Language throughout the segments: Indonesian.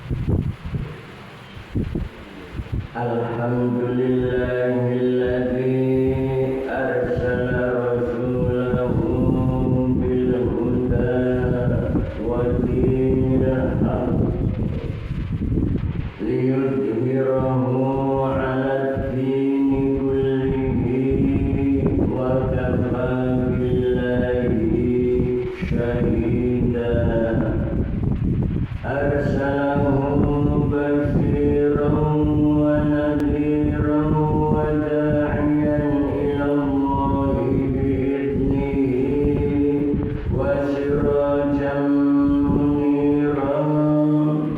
Alhamdulillahilladzi arsala rasulahu bil huda wa dinil haqq liyudhhirahu 'alad dini kullihi wa kafaa billahi shahida. Arsalahu basyiran wa nadhiran wa da'iyan ila Allahi bi'idhnihi wa sirajan muniran.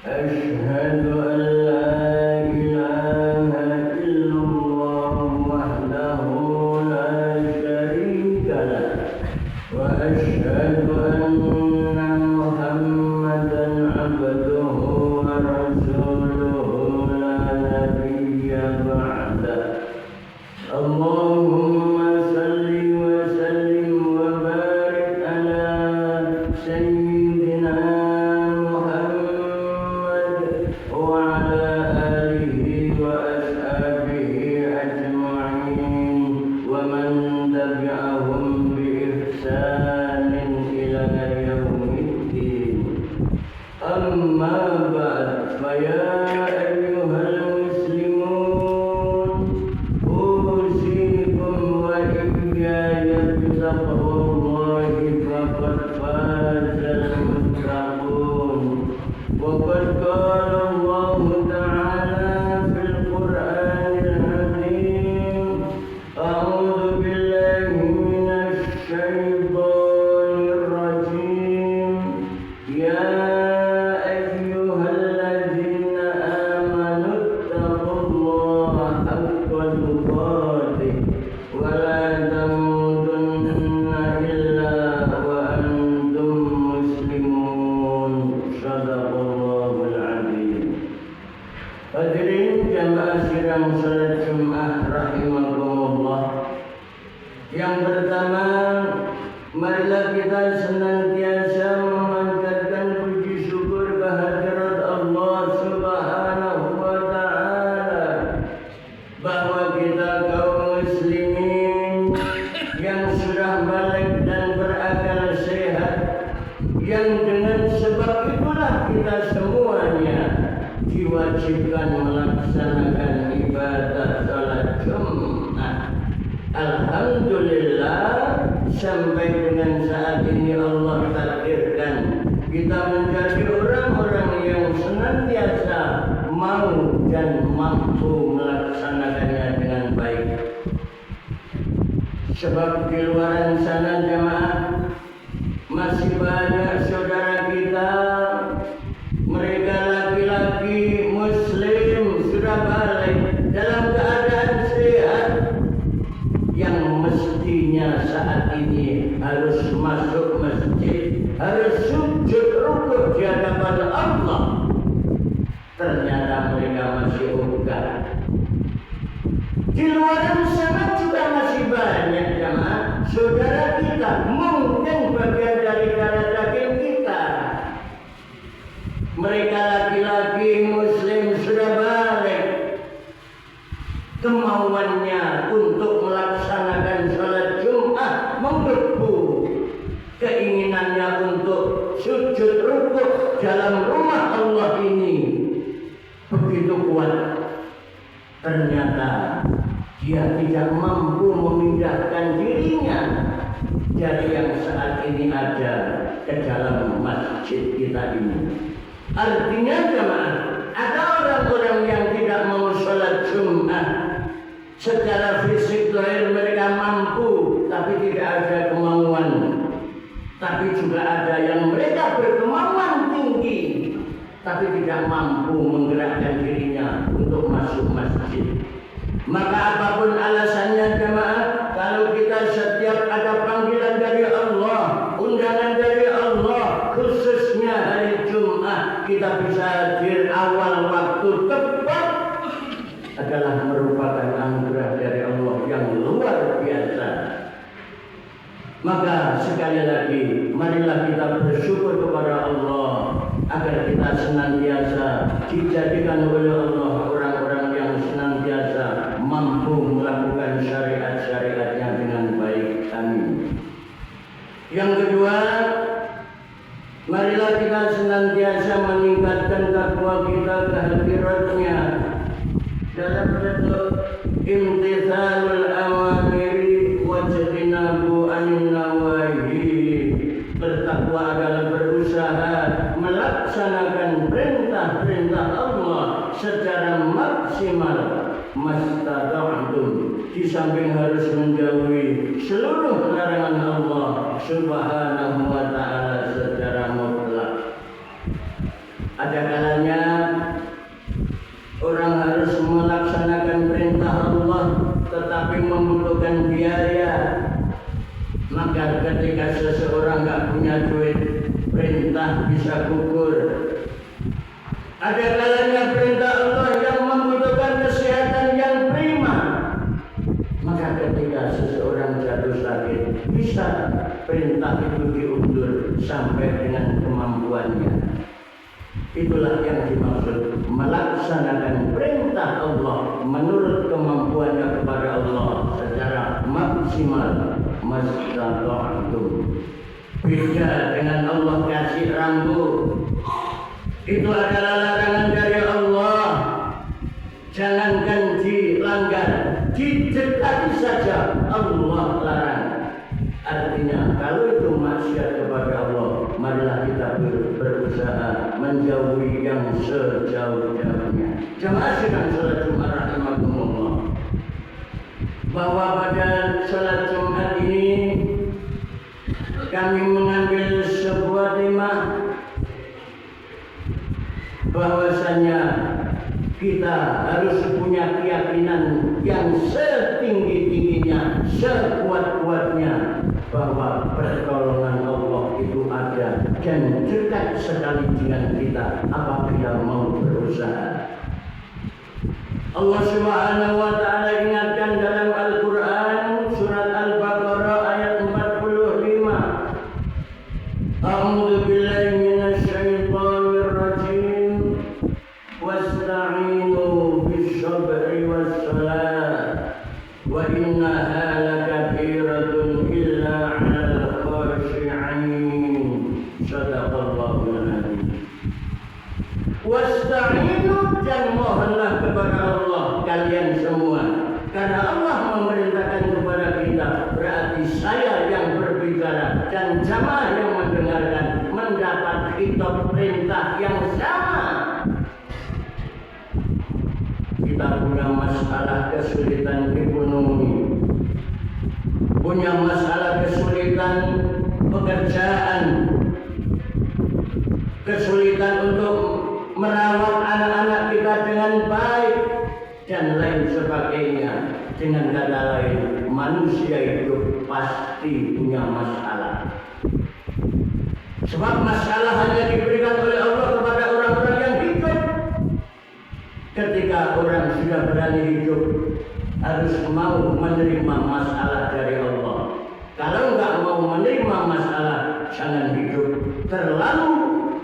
Ashhadu an la ilaha illallah wahdahu la syarika lah wa ashhadu anna Muhammadan abduhu wa rasuluhu la nabiyya ba'dah. Allahumma salli wa sallim wa barik ala sayyidina Muhammad wa ala alihi wa ashabihi ajma'in wa man tabi'ahum bi ihsanin ila yaumiddin. Amma ba'd, fa ya ayyuhal muslimun usikum wa iyaya bitaqwallahi faqad fazal muttaqun. Wa qad qala Allahu ta'ala fil Qur'anil Azim, a'udzu billahi minasy syaithanir rajim. Ya ayyuhalladzina amanu taqullaha haqqa tuqatih wa la tamutunna illa wa antum muslimun. Shadaqallahul adzim. Hadirin jamaah sidang salat Jumat rahimakumullah. Yang pertama, marilah kita senantiasa memanjatkan puji syukur kehadirat Allah Subhanahu wa ta'ala bahwa kita kaum muslimin yang sudah balik dan berakal sehat, yang dengan sebab itulah kita semuanya diwajibkan melaksanakan ibadah salat Jumat. Alhamdulillah, sampai dengan saat ini Allah takdirkan kita menjadi orang-orang yang senantiasa mau dan mampu melaksanakannya dengan baik. Sebab di luar sana jemaah masih banyak saudara kita, mereka laki-laki muslim sudah balik dalam keadaan sehat, yang mestinya saat ini harus masuk masjid, harus sujud rukuk di hadapan Allah, ternyata mereka masih ogah. Di luar sana juga masih banyak jemaah saudara kita, mungkin bagian dari darah daging kita, mereka laki-laki muslim sudah balik, kemauannya untuk melaksanakan salat Jumat menggebu, keinginannya untuk sujud rukuk dalam rumah Allah ini begitu kuat. Ternyata dia tidak mampu memindahkan dirinya dari yang saat ini ada ke dalam masjid kita ini. Artinya jemaah, ada orang-orang yang tidak mau salat Jumat. Secara fisik lahir mereka mampu, tapi tidak ada kemauan. Tapi juga ada yang mereka berkemauan tinggi, tapi tidak mampu menggerakkan dirinya untuk masuk masjid. Maka apapun alasannya jemaah, kalau kita setiap ada panggilan dari Allah, undangan dari Allah, khususnya hari Jumat, kita bisa hadir awal waktu tepat, adalah merupakan anugerah dari Allah yang luar biasa. Maka sekali lagi, marilah kita bersyukur kepada Allah agar kita senantiasa dijadikan oleh Allah orang-orang yang senantiasa mampu melakukan syariat-syariatnya dengan baik. Amin. Yang kedua, marilah kita senantiasa meningkatkan takwa kita kehadirannya dalam bentuk imtithalul awamiri wa jtinabu anin nawahi. Bertakwa adalah berusaha melaksanakan perintah-perintah Allah secara maksimal mastata'tum, di samping harus menjauhi seluruh larangan Allah Subhanahu wa ta'ala secara mutlak. Ada kalanya orang harus melaksanakan perintah Allah tetapi membutuhkan biaya. Maka ketika seseorang nggak punya duit, perintah bisa gugur. Ada kalanya perintah Allah yang membutuhkan kesehatan yang prima. Maka ketika seseorang jatuh sakit, bisa perintah itu diundur sampai dengan kemampuannya. Itulah yang dimaksud melaksanakan perintah Allah menurut kemampuannya kepada Allah secara maksimal mastata'tum. Beda dengan Allah kasih rambut, itu adalah larangan dari Allah. Jangankan dilanggar, didekati saja Allah larang. Artinya kalau itu maksiat kepada Allah, marilah kita berusaha menjauhi yang sejauh-jauhnya. Jamaah sidang salat Jumat rahimakumullah, bahwa pada salat Jumat ini kami mengambil sebuah tema bahwasanya kita harus punya keyakinan yang setinggi-tingginya, sekuat-kuatnya bahwa pertolongan Allah itu ada dan dekat sekali dengan kita apabila mau berusaha. Allah Subhanahu wa ta'ala ingatkan dalam Al-Quran surat Al-Baqarah ayat 45. A'udzu billahi minasy syaithanir rajim. Wasta'inu bis-sabri was-salah wa innaha lakabiratun illa 'alal khashi'in. Shadaqallahul 'azim. Wasta'inu, dan mohonlah kepada Allah kalian semua, karena Allah memerintahkan kepada kita, berarti saya yang berbicara dan jamaah yang mendengarkan mendapat kitab perintah yang sama. Kita punya masalah kesulitan ekonomi, punya masalah kesulitan pekerjaan, kesulitan untuk merawat anak-anak kita dengan baik dan lain sebagainya. Dengan kata lain, manusia itu pasti punya masalah. Sebab masalah hanya diberikan oleh Allah kepada orang-orang yang hidup. Ketika orang sudah berani hidup, harus mau menerima masalah dari Allah. Kalau nggak mau menerima masalah, jangan hidup.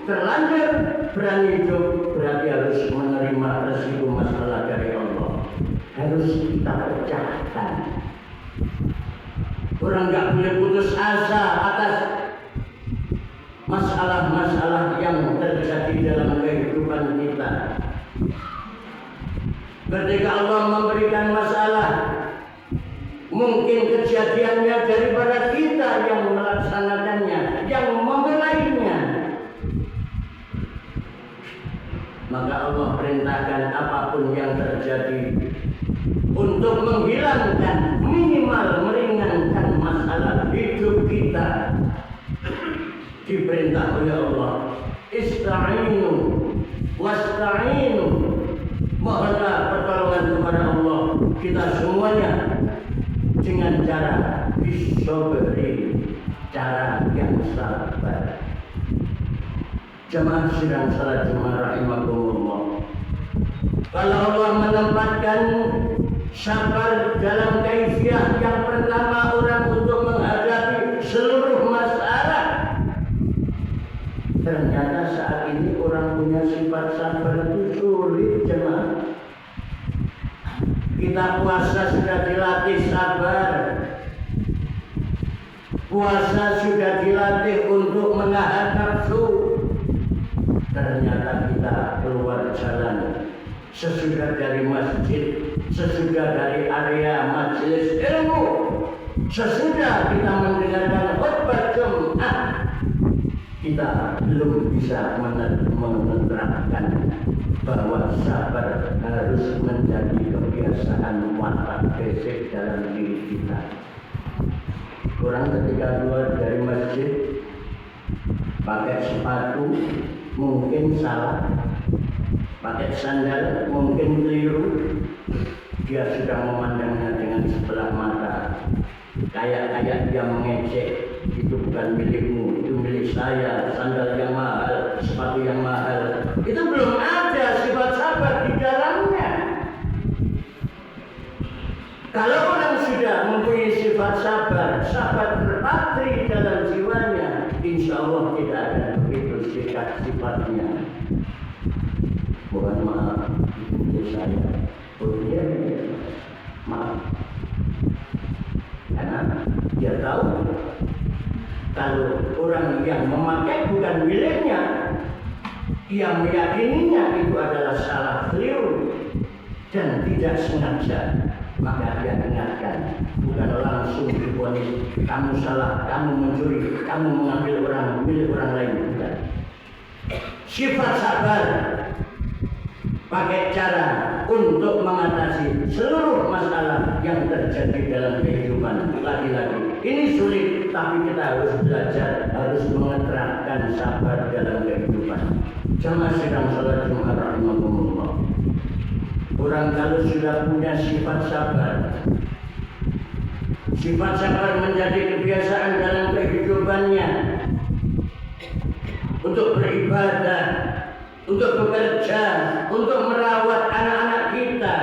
Terlanjur berani hidup, berarti harus menerima resiko masalah dari Allah. Harus kita pecahkan. Orang nggak boleh putus asa atas masalah-masalah yang terjadi dalam kehidupan kita. Ketika Allah memberikan masalah, mungkin kejadiannya daripada kita yang melaksanakannya, yang membelainya. Maka Allah perintahkan apapun yang terjadi untuk menghilangkan, minimal meringankan masalah hidup kita. Diperintah oleh Allah, ista'inu wasta'inu, mohonlah pertolongan kepada Allah kita semuanya dengan cara bisobri, cara yang sabar. Jamaah sidang salat Jumat rahimakumullah, kalau Allah menempatkan sabar dalam kaifiah yang pertama orang untuk menghadapi seluruh masalah, ternyata saat ini punya sifat sabar itu sulit jemaah. Kita puasa sudah dilatih sabar, puasa sudah dilatih untuk menahan nafsu. Ternyata kita keluar jalan sesudah dari masjid, sesudah dari area majelis ilmu, sesudah kita mendengarkan khutbah Jumat, kita belum bisa menerapkan bahwa sabar harus menjadi kebiasaan watak basic dalam diri kita. Orang ketika keluar dari masjid pakai sepatu mungkin salah, pakai sandal mungkin keliru, dia sudah memandangnya dengan sebelah mata, kayak dia mengejek, itu bukan milikmu, itu milik saya, sandal yang mahal, sepatu yang mahal. Itu belum ada sifat sabar di dalamnya. Kalau orang sudah mempunyai sifat sabar, sabar terpatri dalam jiwanya, insya Allah tidak ada begitu sifatnya. Bukan maaf, itu saya. Oh iya, maaf. Karena dia tahu kalau orang yang memakai bukan miliknya, dia meyakininya itu adalah salah, keliru dan tidak sengaja, maka dia ingatkan, bukan langsung diponis kamu salah, kamu mencuri, kamu mengambil milik orang lain, bukan. Sifat sabar pakai cara untuk mengatasi seluruh masalah yang terjadi dalam kehidupan laki-laki. Ini sulit, tapi kita harus belajar, harus menerapkan sabar dalam kehidupan. Jamaah sidang salat Jumat rahimakumullah. Orang kalau sudah punya sifat sabar menjadi kebiasaan dalam kehidupannya, untuk beribadah, untuk bekerja, untuk merawat anak-anak kita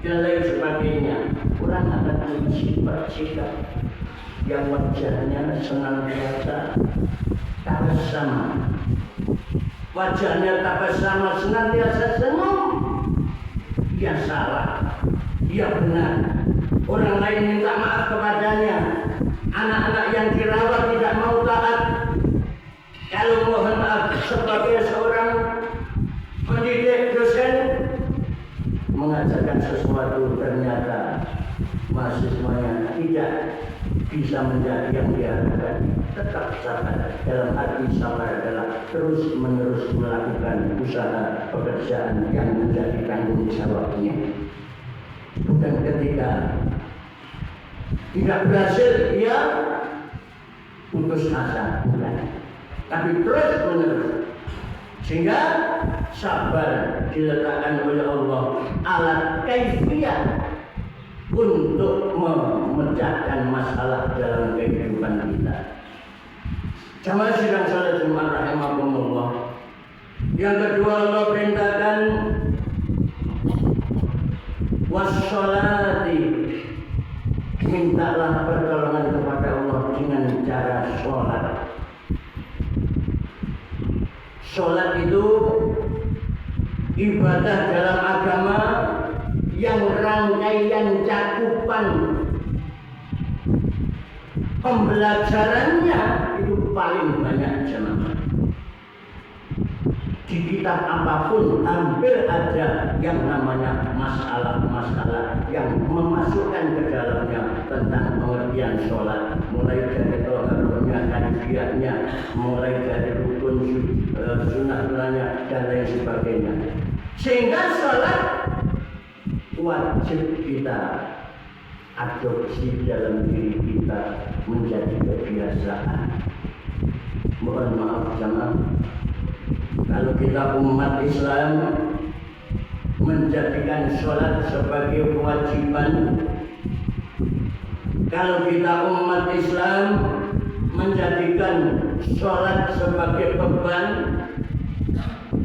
dan lain sebagainya. Orang akan punya sifat sikap yang wajahnya senantiasa tabassum, wajahnya tabassum, senantiasa senyum. Dia salah, dia benar, orang lain minta maaf kepadanya, anak-anak yang dirawat tidak mau taat. Kalau mohon maaf sebagai seorang pendidik, dosen, mengajarkan sesuatu ternyata mahasiswanya tidak bisa menjadi yang diharapkan, tetap sabar. Dalam arti sabar adalah terus menerus melakukan usaha pekerjaan yang menjadi tanggung jawabnya. Bukan ketika tidak berhasil ia putus asa, bukan, tapi terus menerus. Sehingga sabar diletakkan oleh Allah alat kaifiyah untuk memecahkan masalah dalam kehidupan kita. Jamaah sidang salat Jumat rahimakumullah. Yang kedua, Allah perintahkan wassolati, mintalah pertolongan kepada Allah dengan cara sholat. Sholat itu ibadah dalam agama yang rangkaian cakupan pembelajarannya itu paling banyak jemaah. Di kitab apapun hampir ada yang namanya masalah-masalah yang memasukkan ke dalamnya tentang pengertian sholat, mulai dari toharohnya, kanifiyahnya, mulai dari rukun, sunah-sunahnya dan lain sebagainya. Sehingga sholat wajib kita adopsi dalam diri kita menjadi kebiasaan. Mohon maaf jemaah, kalau kita umat Islam menjadikan sholat sebagai kewajiban, kalau kita umat Islam menjadikan sholat sebagai beban,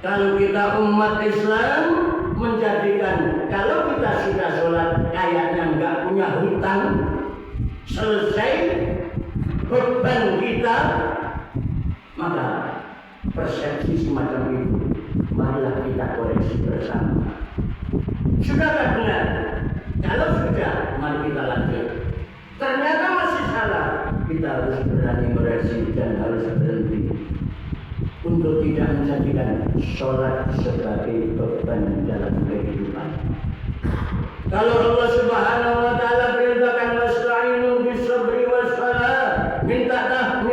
kalau kita umat Islam menjadikan kalau kita sudah sholat kayaknya nggak punya hutang, selesai beban kita, maka persepsi semacam itu Sudahkah benar? Kalau sudah, mari kita lanjut. Ternyata masih salah, kita harus berani koreksi dan harus berhenti untuk tidak menjadikan sholat sebagai beban dalam kehidupan. Kalau Allah Subhanahu wa taala perintahkan wasta'inu bis-sabri was-salah, mintalah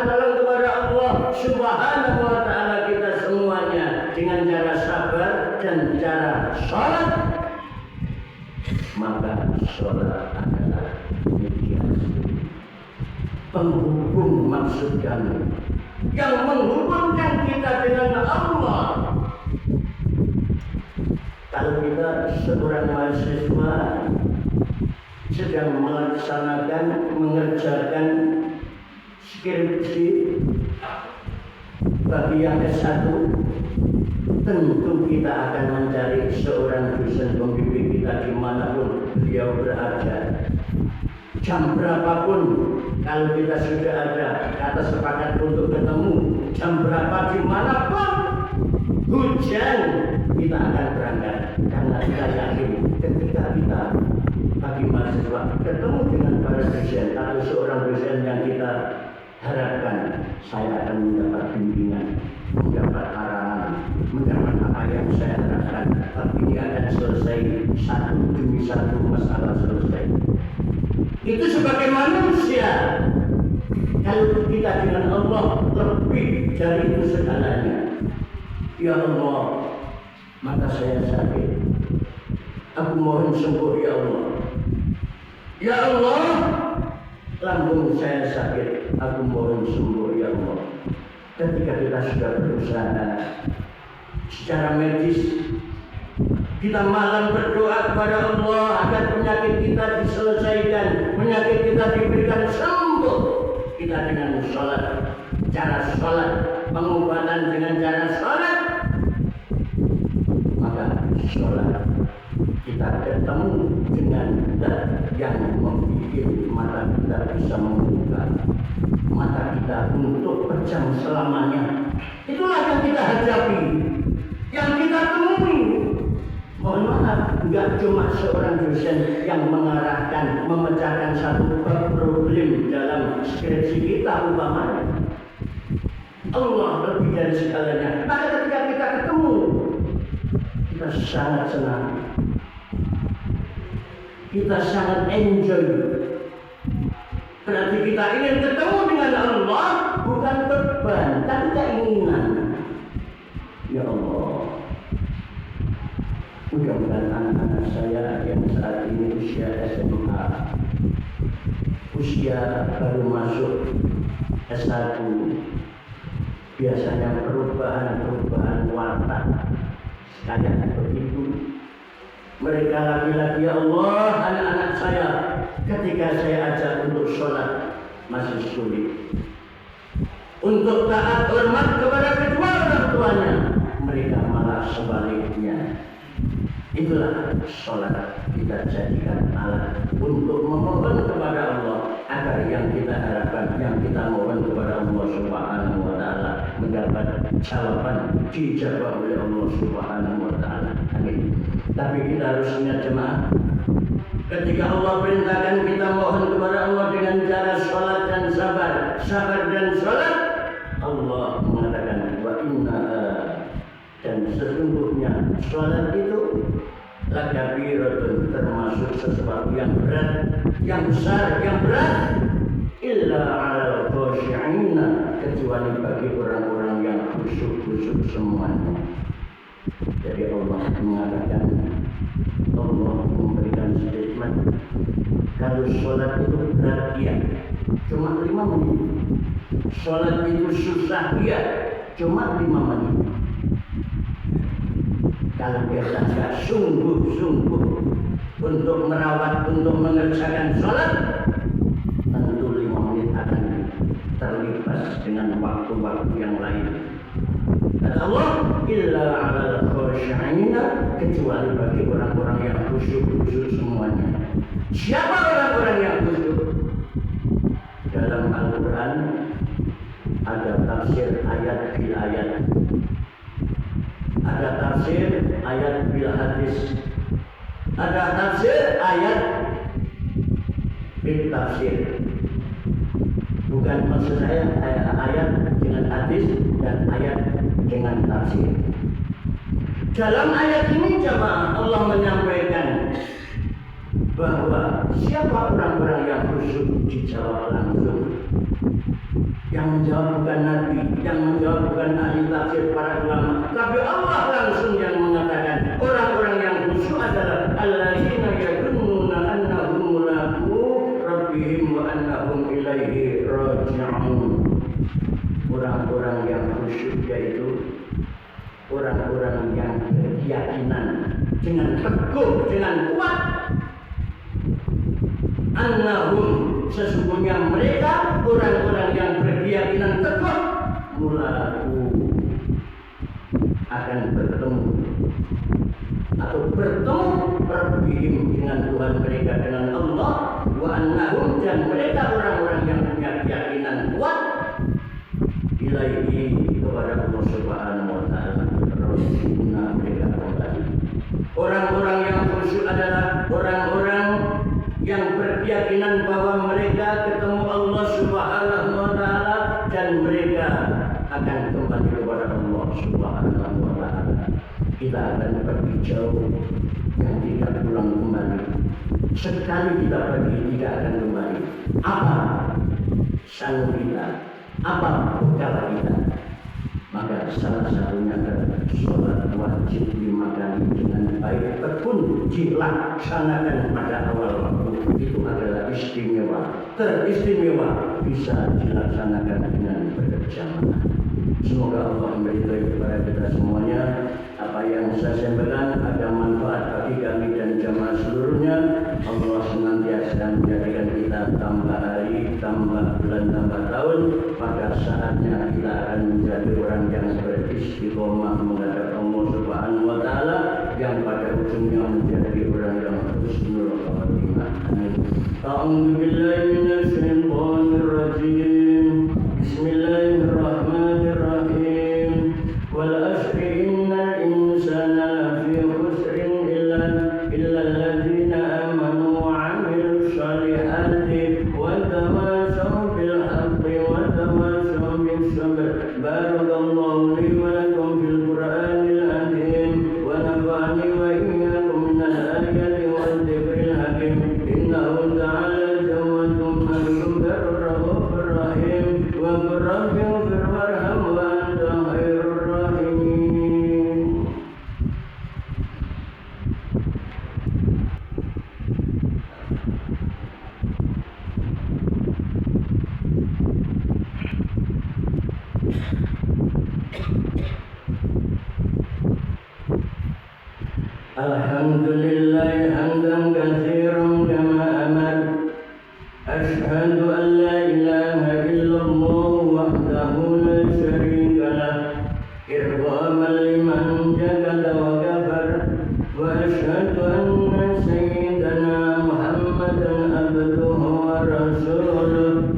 tolong kepada Allah Subhanahu wa taala kita semuanya dengan cara sabar dan cara sholat, maka sholat adalah mediasi penghubung maksud kami yang menghubungkan kita dengan Allah. Kalau kita seorang mahasiswa sedang melaksanakan, mengerjakan skripsi bagi yang S1, tentu kita akan mencari seorang dosen pembimbing kita dimanapun beliau berada. Jam berapapun, kalau kita sudah ada kata sepakat untuk ketemu, jam berapa dimanapun, hujan, kita akan berangkat. Karena kita yakin ketika kita bagi mahasiswa ketemu dengan para dosen atau seorang dosen yang kita harapkan, saya akan mendapat bimbingan, mendapat arahan, mendapat apa yang saya harapkan. Tapi ini akan selesai satu demi satu masalah selesai. Itu sebagai manusia. Kalau kita dengan Allah lebih dari itu segalanya. Ya Allah, mata saya sakit, aku mohon sembuh ya Allah. Ya Allah, lambung saya sakit, aku mohon sembuh ya Allah. Ketika kita sudah berusaha secara medis, kita malam berdoa kepada Allah agar penyakit kita diselesaikan, penyakit kita diberikan sembuh. Kita dengan sholat, cara sholat, pengobatan dengan cara sholat, maka sholat kita ketemu dengan zat yang membuat mata kita bisa membuka mata kita untuk pejam selamanya. Itulah yang kita hadapi, yang kita temui. Mohon maaf, enggak cuma seorang dosen yang mengarahkan, memecahkan satu problem dalam skripsi kita umpamanya. Allah lebih dari segalanya. Maka ketika kita ketemu, kita sangat senang, kita sangat enjoy. Berarti kita ingin ketemu dengan Allah, bukan beban, tapi keinginan. Ya Allah, mudah-mudahan anak-anak saya yang saat ini usia SMA, usia baru masuk S1, biasanya perubahan watak kayak begitu. Mereka laki-laki, ya Allah, anak-anak saya ketika saya ajak untuk sholat masih sulit. Untuk taat hormat kepada kedua orang tuanya, mereka malah sebaliknya. Itulah sholat kita jadikan alat untuk memohon kepada Allah agar yang kita harapkan, yang kita mohon kepada Allah Subhanahu wa taala mendapat jawaban, dijawab oleh Allah Subhanahu wa taala. Amin. Tapi kita harus ingat jemaah, ketika Allah perintahkan kita mohon kepada Allah dengan cara sholat dan sabar dan sholat, Allah mengatakan wa inna, dan sesungguhnya sholat itu lakabiratun, termasuk sesuatu yang berat, yang besar, yang berat, illa alal khashi'ina, kecuali bagi orang-orang yang khusyuk semuanya. Jadi Allah mengatakan, Allah memberikan statement, kalau sholat itu berat, ya cuma 5 menit. Sholat itu susah, ya cuma 5 menit. Kalau kita tidak sungguh-sungguh untuk merawat, untuk mengerjakan sholat, tentu 5 menit akan terlibat dengan waktu-waktu yang lain. Dan Allah, illa alal khashi'ina, kecuali bagi orang-orang yang khusyuk semuanya. Siapa orang-orang yang khusyuk? Dalam Al-Quran ada tafsir ayat bil ayat, ada tafsir ayat bil hadis. Ada tafsir ayat bil tafsir. Bukan maksud saya ayat dengan hadis dan ayat dengan tafsir. Dalam ayat ini jemaah Allah menyampaikan bahwa siapa orang-orang yang khusyuk dijawab langsung. Yang menjawab bukan Nabi, yang menjawab bukan ahli tafsir para ulama, tapi Allah langsung yang mengatakan orang-orang yang khusyuk adalah alladzina yadunnuna annahum mulaqu rabbihim wa annahum ilaihi raji'un. Orang-orang yang khusyuk yaitu orang-orang yang berkeyakinan dengan teguh, dengan kuat, annahum sesungguhnya mereka orang-orang yang berkeyakinan teguh mulaqu akan bertemu atau bertemu rabbihim dengan Tuhan mereka, dengan Allah, wa annahum dan mereka orang-orang yang punya keyakinan kuat ilaihi kepada Allah Subhanahu wa taala. Rasuluna mereka kembali. Orang-orang yang khusyuk adalah orang-orang yang berkeyakinan bahwa mereka ketemu Allah Subhanahu wa taala dan mereka akan kembali kepada Allah Subhanahu wa taala. Kita akan pergi jauh yang tidak pulang kembali. Sekali kita pergi tidak akan kembali. Apa sang kita? Apa bekal kita? Maka salah satunya adalah sholat wajib 5 kali dengan baik tekun dilaksanakan pada awal waktu. Itu adalah istimewa, teristimewa bisa dilaksanakan dengan berjamaah. Semoga Allah memberi kepada kita semuanya apa yang saya sampaikan ada manfaat bagi kami dan jamaah seluruhnya. Allah senantiasa menjadikan kita tambah hari, tambah bulan, tambah tahun. Pada saatnya kita akan menjadi orang yang beristiqomah menghadap Allah Subhanahu wa taala, yang pada ujungnya menjadi orang yang husnul khatimah. Amin. A'udzu billahi minasyaitonir rajim. Bismillahirrahmanirrahim. Wal asri innal insana lafi khusrin illa alladzina amanu wa 'amilus shalihati wa tawasaw bil haqqi wa tawasaw bis sabr. Barakallahu li wa lakum fil Qur'anil azim wa nafa'ani wa iyyakum minal ayati wal dhikril hakim. Innahu ta'ala jawadun maghfurur rahmanur rahim wa rabbighfir warham wa anta khairur rahimin. Alhamdulillah hamdan katsiran kama amar. Ashhadu an la ilaha illallah wahdahu la syarika lah, irghaman liman jahada wa kafar. Wa ashhadu anna sayyidana Muhammadan abduhu wa rasuluh,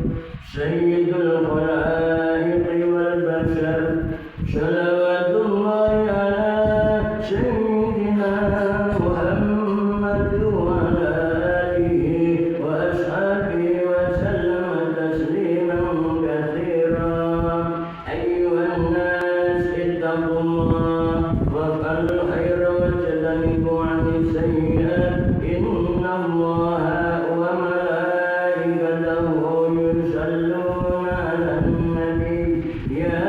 sayyidul khalaiqi wal bashar. Salawatullahi ala sayyidina Muhammad wa ala alihi wa ashabihi wa sallama tasliman katsiran. Ayyuhan nas ittaqullah wa qul khaira wa tajtanibu 'anis sayyi'at. Inna Allaha wa malaikatahu yusalluna 'alan nabi. Ya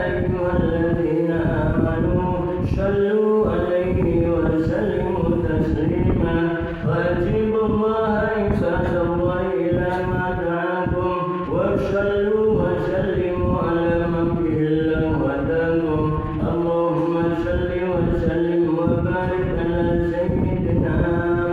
ayyuhalladzina amanu sallu 'alaihi wa sallimu taslima. Wajibullaha ibadallahi ila ma da'akum wa sallu wa sallimu ala man bihillahu hadakum. Allahumma salli wa sallim wa barik ala sayyidina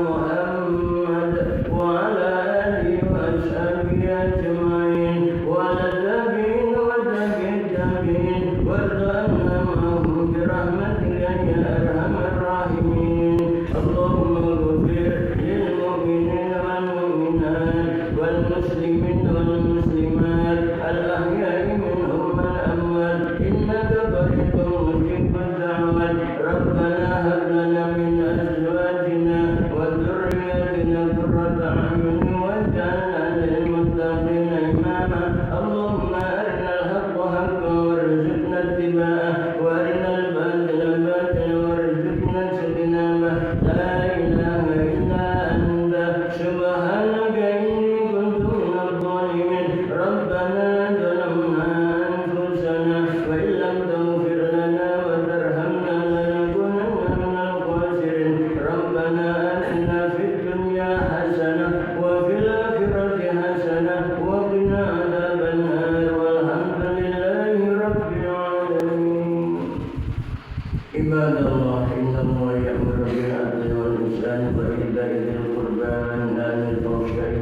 Muhammad wa ala alihi wa ashabihi ajma'in wa ala tabi'in wa tabi'in tabi'in warhamna ma'hum birahmatika ya arhamar rahimin. Allahumma ighfir lil mu'minin wal mu'minat wal muslimin wal muslimat al ahya'i minhum wal amwat innaka qaribun mujibud da'wat. Rabbana hab lana min azwajina wa ibadallah innallaha ya'muru bil 'adli wal ihsani wa ita'i dzil qurba wa yanha 'anil fahsya'i